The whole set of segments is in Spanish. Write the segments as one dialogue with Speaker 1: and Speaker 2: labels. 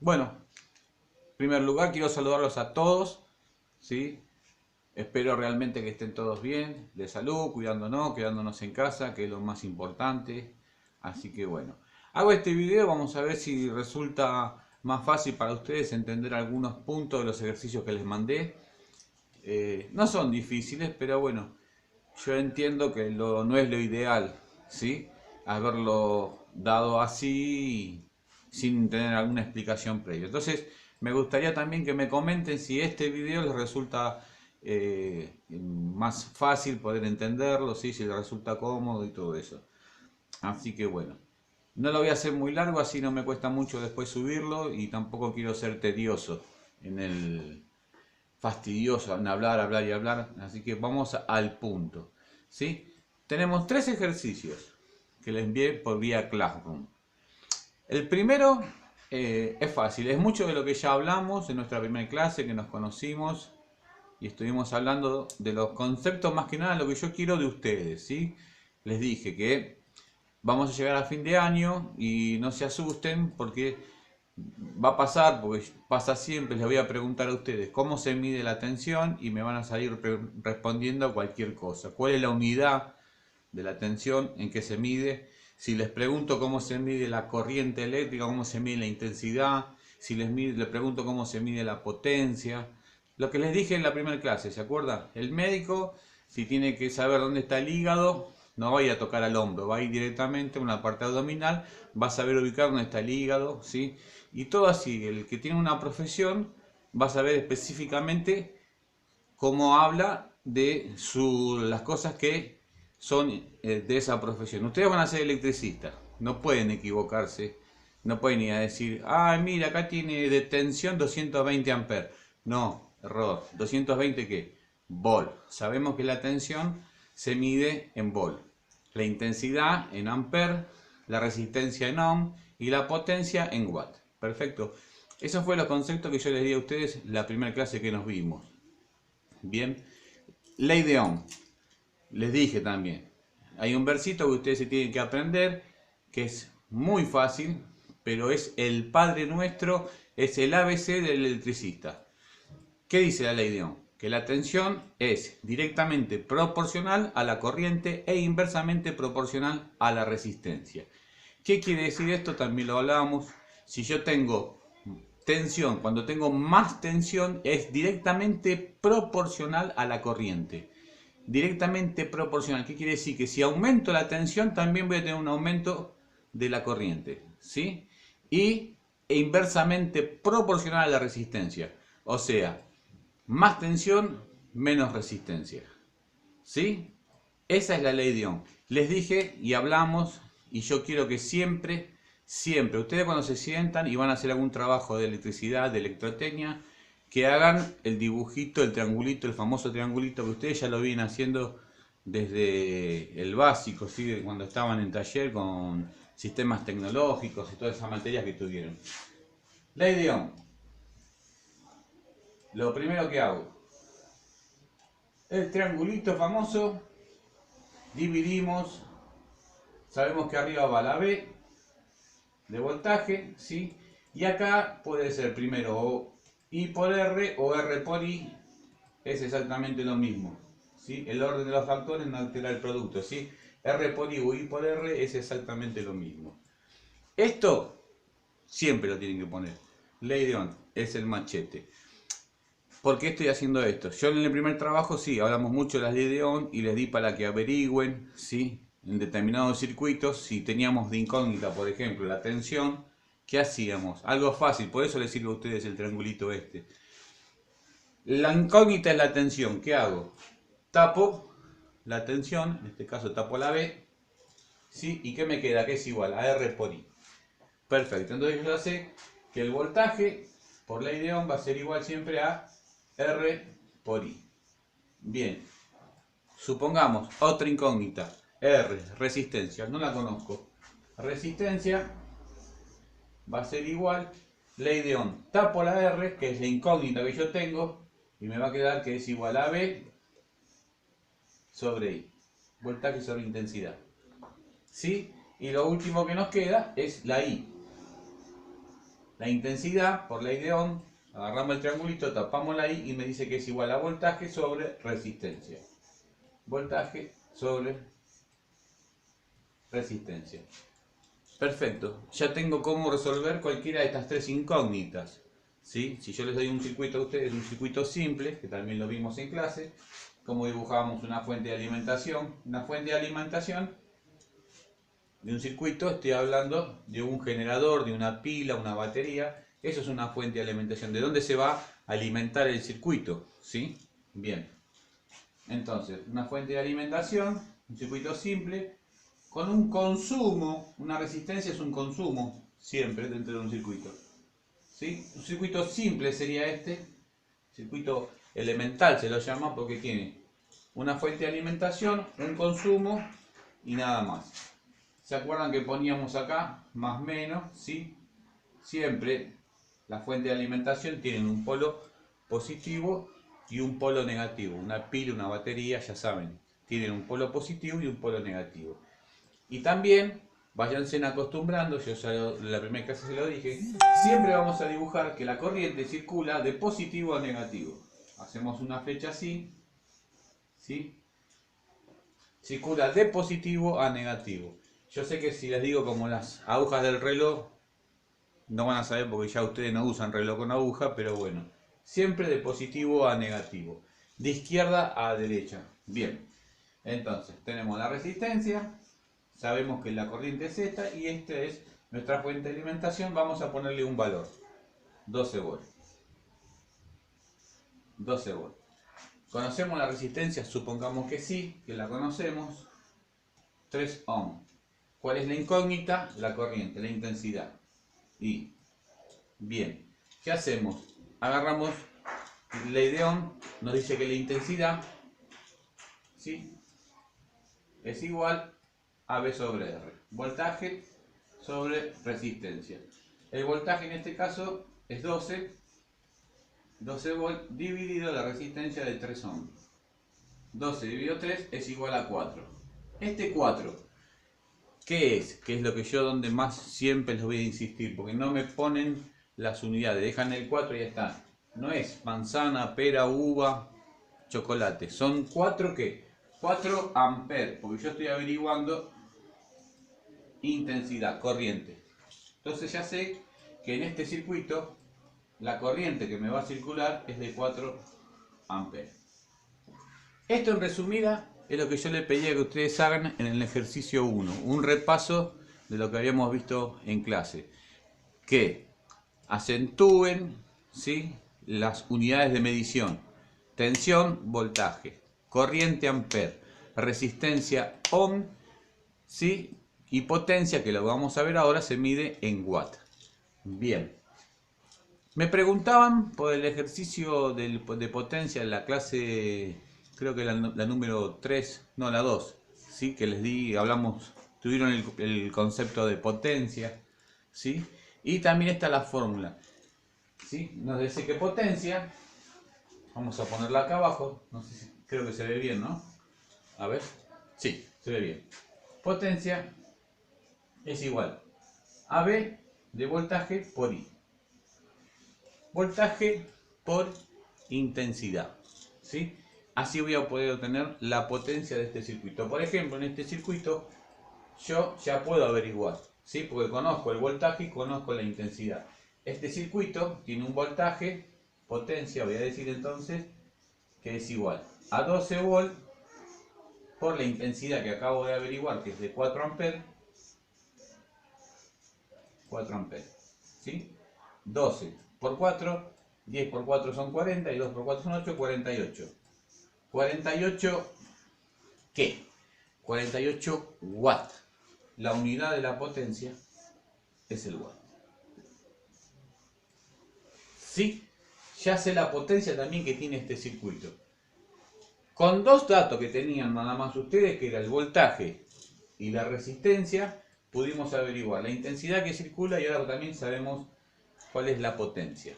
Speaker 1: Bueno, en primer lugar quiero saludarlos a todos, ¿sí? Espero realmente que estén todos bien, de salud, cuidándonos, quedándonos en casa, que es lo más importante. Así que bueno, hago este video, vamos a ver si resulta más fácil para ustedes entender algunos puntos de los ejercicios que les mandé. No son difíciles, pero bueno, yo entiendo que no es lo ideal, ¿sí? Haberlo dado así sin tener alguna explicación previa. Entonces, me gustaría también que me comenten si este video les resulta más fácil poder entenderlo, ¿sí? Si les resulta cómodo y todo eso. Así que bueno, no lo voy a hacer muy largo, así no me cuesta mucho después subirlo y tampoco quiero ser tedioso en el, fastidioso en hablar, hablar y hablar, así que vamos al punto. ¿Sí? Tenemos tres ejercicios que les envié por vía Classroom. El primero es fácil, es mucho de lo que ya hablamos en nuestra primera clase, que nos conocimos y estuvimos hablando de los conceptos, más que nada lo que yo quiero de ustedes. ¿Sí? Les dije que vamos a llegar a fin de año y no se asusten porque va a pasar, porque pasa siempre, les voy a preguntar a ustedes cómo se mide la tensión y me van a salir respondiendo a cualquier cosa. ¿Cuál es la unidad de la tensión en que se mide? Si les pregunto cómo se mide la corriente eléctrica, cómo se mide la intensidad, si les pregunto cómo se mide la potencia. Lo que les dije en la primera clase, ¿se acuerdan? El médico, si tiene que saber dónde está el hígado, no va a ir a tocar al hombro, va a ir directamente a una parte abdominal, va a saber ubicar dónde está el hígado, ¿sí? Y todo así, el que tiene una profesión va a saber específicamente cómo habla de las cosas que son de esa profesión. Ustedes van a ser electricistas, no pueden equivocarse, no pueden ir a decir, ah, mira, acá tiene de tensión 220 amperes. No, error. ¿220 qué? Volt. Sabemos que la tensión se mide en volt. La intensidad en amper, la resistencia en ohm y la potencia en watt. Perfecto. Esos fueron los conceptos que yo les di a ustedes la primera clase que nos vimos. Bien. Ley de Ohm. Les dije también. Hay un versito que ustedes se tienen que aprender, que es muy fácil, pero es el Padre Nuestro, es el ABC del electricista. ¿Qué dice la ley de Ohm? Que la tensión es directamente proporcional a la corriente e inversamente proporcional a la resistencia. ¿Qué quiere decir esto? También lo hablábamos. Si yo tengo tensión, cuando tengo más tensión, es directamente proporcional a la corriente. Directamente proporcional. ¿Qué quiere decir? Que si aumento la tensión, también voy a tener un aumento de la corriente. ¿Sí? E inversamente proporcional a la resistencia. O sea, más tensión, menos resistencia. ¿Sí? Esa es la ley de Ohm. Les dije y hablamos, y yo quiero que siempre, siempre, ustedes cuando se sientan y van a hacer algún trabajo de electricidad, de electrotecnia, que hagan el dibujito, el triangulito, el famoso triangulito que ustedes ya lo vienen haciendo desde el básico, ¿sí? Cuando estaban en taller con sistemas tecnológicos y todas esas materias que tuvieron. Ley de Ohm. Lo primero que hago, el triangulito famoso, dividimos, sabemos que arriba va la B de voltaje, ¿sí? Y acá puede ser primero o I por R o R por I, es exactamente lo mismo, ¿sí? El orden de los factores no altera el producto, ¿sí? R por I o I por R es exactamente lo mismo. Esto siempre lo tienen que poner. Ley de Ohm es el machete. ¿Por qué estoy haciendo esto? Yo en el primer trabajo sí, hablamos mucho de las leyes de Ohm y les di para que averigüen, ¿sí? En determinados circuitos, si teníamos de incógnita, por ejemplo, la tensión, ¿qué hacíamos? Algo fácil, por eso les sirve a ustedes el triangulito este. La incógnita es la tensión, ¿qué hago? Tapo la tensión, en este caso tapo la B, ¿sí? ¿Y qué me queda? Que es igual a R por I. Perfecto, entonces yo ya sé que el voltaje por ley de Ohm va a ser igual siempre a R por I. Bien, supongamos otra incógnita. R, resistencia, no la conozco. Resistencia va a ser igual, ley de Ohm. Tapo la R, que es la incógnita que yo tengo, y me va a quedar que es igual a B sobre I. Voltaje sobre intensidad. ¿Sí? Y lo último que nos queda es la I. La intensidad, por ley de Ohm, agarramos el triangulito, tapamos la I y me dice que es igual a voltaje sobre resistencia. Voltaje sobre resistencia. Perfecto, ya tengo cómo resolver cualquiera de estas tres incógnitas. ¿Sí? Si yo les doy un circuito a ustedes, un circuito simple, que también lo vimos en clase, cómo dibujábamos una fuente de alimentación. Una fuente de alimentación de un circuito, estoy hablando de un generador, de una pila, una batería. Eso es una fuente de alimentación. ¿De dónde se va a alimentar el circuito? ¿Sí? Bien. Entonces, una fuente de alimentación, un circuito simple, con un consumo. Una resistencia es un consumo, siempre dentro de un circuito. ¿Sí? Un circuito simple sería este. Circuito elemental se lo llama porque tiene una fuente de alimentación, un consumo y nada más. ¿Se acuerdan que poníamos acá más menos? ¿Sí? Siempre la fuente de alimentación tiene un polo positivo y un polo negativo. Una pila, una batería, ya saben, tienen un polo positivo y un polo negativo. Y también, váyanse acostumbrando, yo ya en la primera clase se lo dije, siempre vamos a dibujar que la corriente circula de positivo a negativo. Hacemos una flecha así, ¿sí? Circula de positivo a negativo. Yo sé que si les digo como las agujas del reloj, no van a saber porque ya ustedes no usan reloj con aguja, pero bueno, siempre de positivo a negativo, de izquierda a derecha. Bien, entonces tenemos la resistencia, sabemos que la corriente es esta y esta es nuestra fuente de alimentación. Vamos a ponerle un valor, 12 volts. 12 volts. ¿Conocemos la resistencia? Supongamos que sí, que la conocemos. 3 ohm. ¿Cuál es la incógnita? La corriente, la intensidad. Y, bien, ¿qué hacemos? Agarramos ley de Ohm, nos dice que la intensidad, ¿sí?, es igual a V sobre R. Voltaje sobre resistencia. El voltaje en este caso es 12 volt dividido la resistencia de 3 ohm. 12 dividido 3 es igual a 4. Este 4, ¿qué es? Que es lo que yo donde más siempre les voy a insistir, porque no me ponen las unidades, dejan el 4 y ya está. No es manzana, pera, uva, chocolate. Son 4 ¿qué? 4 amperes, porque yo estoy averiguando intensidad, corriente. Entonces ya sé que en este circuito la corriente que me va a circular es de 4 amperes. Esto en resumida es lo que yo les pedía que ustedes hagan en el ejercicio 1, un repaso de lo que habíamos visto en clase. Que acentúen, ¿sí?, las unidades de medición: tensión, voltaje; corriente, amper; resistencia, ohm, ¿sí?, y potencia, que lo vamos a ver ahora, se mide en watt. Bien. Me preguntaban por el ejercicio de potencia en la clase, creo que la número 3, no, la 2, ¿sí?, que les di, hablamos, tuvieron el concepto de potencia, ¿sí? Y también está la fórmula, ¿sí? Nos dice que potencia, vamos a ponerla acá abajo, no sé si, creo que se ve bien, ¿no? A ver, sí, se ve bien. Potencia es igual a V de voltaje por I. Voltaje por intensidad, ¿sí? Así voy a poder obtener la potencia de este circuito. Por ejemplo, en este circuito yo ya puedo averiguar, ¿sí?, porque conozco el voltaje y conozco la intensidad. Este circuito tiene un voltaje, potencia, voy a decir entonces, que es igual a 12 volts por la intensidad que acabo de averiguar, que es de 4 amperes. 4 amperes, ¿sí? 12 por 4, 10 por 4 son 40, y 2 por 4 son 8, 48. 48, ¿qué? 48 watts. La unidad de la potencia es el watt. ¿Sí? Ya sé la potencia también que tiene este circuito. Con dos datos que tenían nada más ustedes, que era el voltaje y la resistencia, pudimos averiguar la intensidad que circula y ahora también sabemos cuál es la potencia.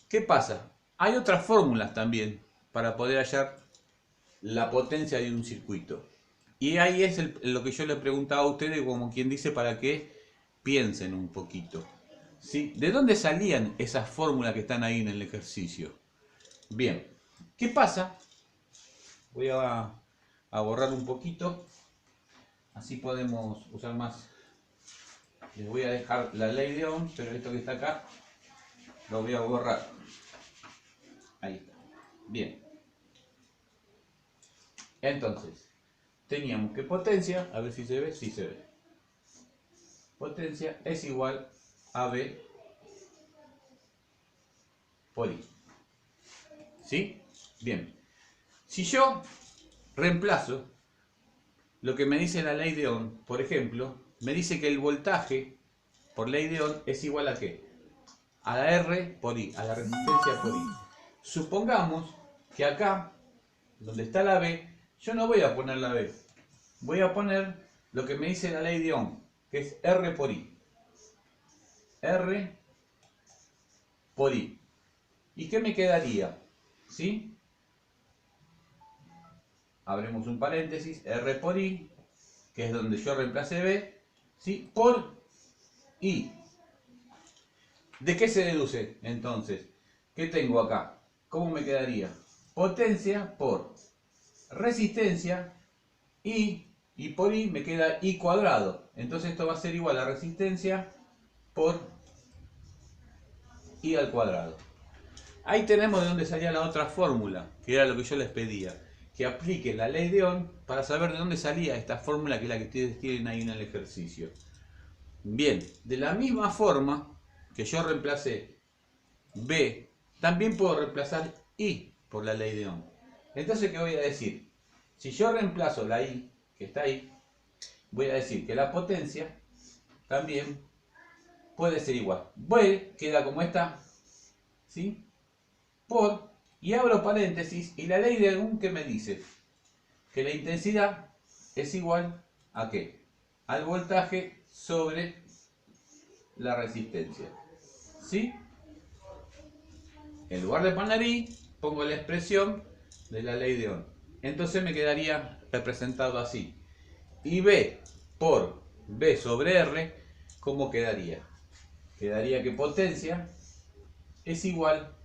Speaker 1: ¿Qué pasa? Hay otras fórmulas también para poder hallar la potencia de un circuito. Y ahí es lo que yo le preguntaba a ustedes, como quien dice, para que piensen un poquito. ¿Sí? ¿De dónde salían esas fórmulas que están ahí en el ejercicio? Bien, ¿qué pasa? Voy a borrar un poquito, así podemos usar más. Les voy a dejar la ley de Ohm, pero esto que está acá lo voy a borrar. Ahí está. Bien. Entonces, teníamos que potencia, a ver si se ve, sí se ve. Potencia es igual a B por I. ¿Sí? Bien. Si yo reemplazo lo que me dice la ley de Ohm, por ejemplo, me dice que el voltaje por ley de Ohm es igual a ¿qué? A la R por I, a la resistencia por I. Supongamos que acá, donde está la B, yo no voy a poner la B. Voy a poner lo que me dice la ley de Ohm, que es R por I. R por I. ¿Y qué me quedaría? ¿Sí? Abremos un paréntesis, R por I, que es donde yo reemplacé B, ¿sí? Por I. ¿De qué se deduce entonces? ¿Qué tengo acá? ¿Cómo me quedaría? Potencia por resistencia y por I me queda I cuadrado. Entonces esto va a ser igual a resistencia por I al cuadrado. Ahí tenemos de dónde salía la otra fórmula, que era lo que yo les pedía. Que aplique la ley de Ohm para saber de dónde salía esta fórmula que es la que ustedes tienen ahí en el ejercicio. Bien, de la misma forma que yo reemplacé B, también puedo reemplazar I por la ley de Ohm. Entonces, ¿qué voy a decir? Si yo reemplazo la I, que está ahí, voy a decir que la potencia también puede ser igual. B queda como está, ¿sí? Por, y abro paréntesis, y la ley de Ohm que me dice que la intensidad es igual a ¿qué? Al voltaje sobre la resistencia, ¿sí? En lugar de poner I, pongo la expresión de la ley de Ohm. Entonces me quedaría representado así. Y B por B sobre R, ¿cómo quedaría? Quedaría que potencia es igual,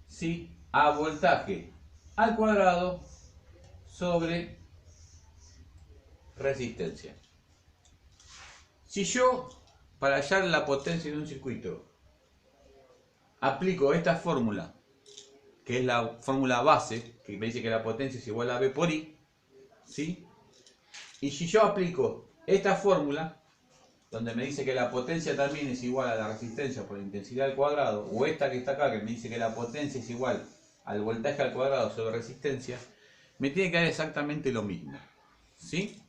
Speaker 1: ¿sí?, a voltaje al cuadrado sobre resistencia. Si yo, para hallar la potencia de un circuito, aplico esta fórmula, que es la fórmula base, que me dice que la potencia es igual a B por I, ¿sí? Y si yo aplico esta fórmula, donde me dice que la potencia también es igual a la resistencia por la intensidad al cuadrado, o esta que está acá, que me dice que la potencia es igual al voltaje al cuadrado sobre resistencia, me tiene que dar exactamente lo mismo, ¿sí?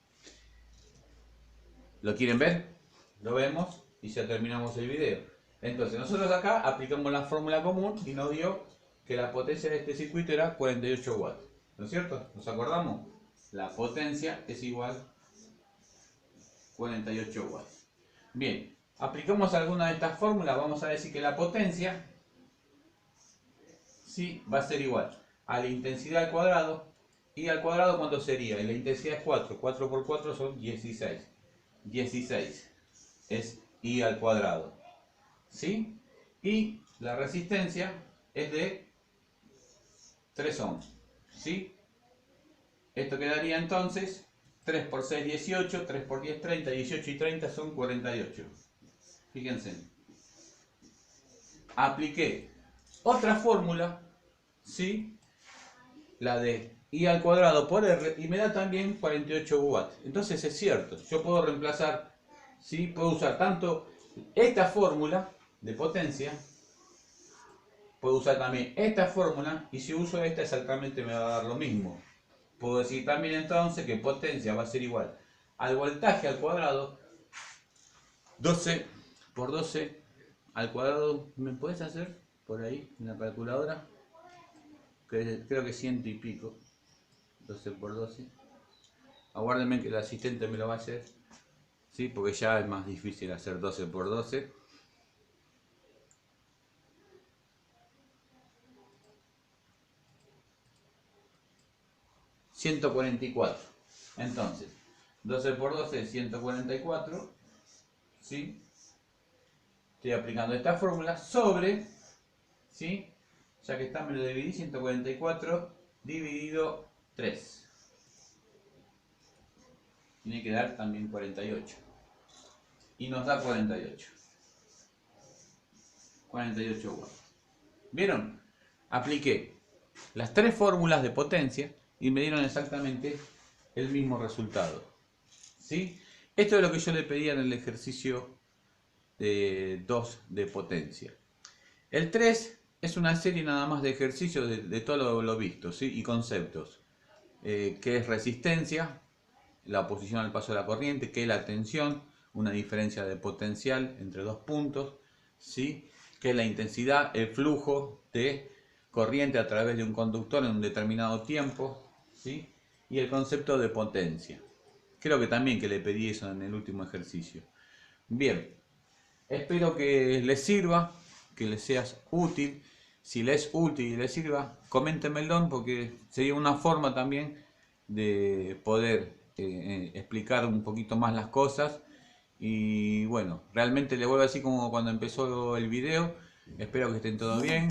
Speaker 1: ¿Lo quieren ver? Lo vemos y ya terminamos el video. Entonces nosotros acá aplicamos la fórmula común y nos dio que la potencia de este circuito era 48 watts. ¿No es cierto? ¿Nos acordamos? La potencia es igual a 48 watts. Bien, aplicamos alguna de estas fórmulas. Vamos a decir que la potencia, sí, va a ser igual a la intensidad al cuadrado. ¿Y al cuadrado cuánto sería? Y la intensidad es 4. 4 por 4 son 16. 16 es I al cuadrado, ¿sí? Y la resistencia es de 3 ohms, ¿sí? Esto quedaría entonces 3 por 6, 18, 3 por 10, 30, 18 y 30 son 48. Fíjense. Apliqué otra fórmula, ¿sí? La de I al cuadrado por R, y me da también 48 watts. Entonces es cierto, yo puedo reemplazar, ¿sí? Puedo usar tanto esta fórmula de potencia, puedo usar también esta fórmula, y si uso esta exactamente me va a dar lo mismo. Puedo decir también entonces que potencia va a ser igual al voltaje al cuadrado, 12 por 12 al cuadrado. ¿Me puedes hacer por ahí en la calculadora? Creo que 100 y pico. 12 por 12. Aguárdenme que el asistente me lo va a hacer, ¿sí? Porque ya es más difícil hacer 12 por 12. ...144... Entonces, 12 por 12 es 144... ¿sí? Estoy aplicando esta fórmula sobre, ¿sí? Ya que está, me lo dividí, 144 dividido 3. Tiene que dar también 48. Y nos da 48. 48 watts. ¿Vieron? Apliqué las tres fórmulas de potencia y me dieron exactamente el mismo resultado. ¿Sí? Esto es lo que yo le pedía en el ejercicio de 2 de potencia. El 3 es una serie nada más de ejercicios de todo lo visto, ¿sí? Y conceptos. Que es resistencia, la oposición al paso de la corriente, que es la tensión, una diferencia de potencial entre dos puntos, ¿sí? Que es la intensidad, el flujo de corriente a través de un conductor en un determinado tiempo, ¿sí? Y el concepto de potencia. Creo que también que le pedí eso en el último ejercicio. Bien, espero que les sirva, que les seas útil. Si les es útil y les sirva, coméntenmelo porque sería una forma también de poder explicar un poquito más las cosas. Y bueno, realmente les vuelvo a decir como cuando empezó el video, espero que estén todo bien.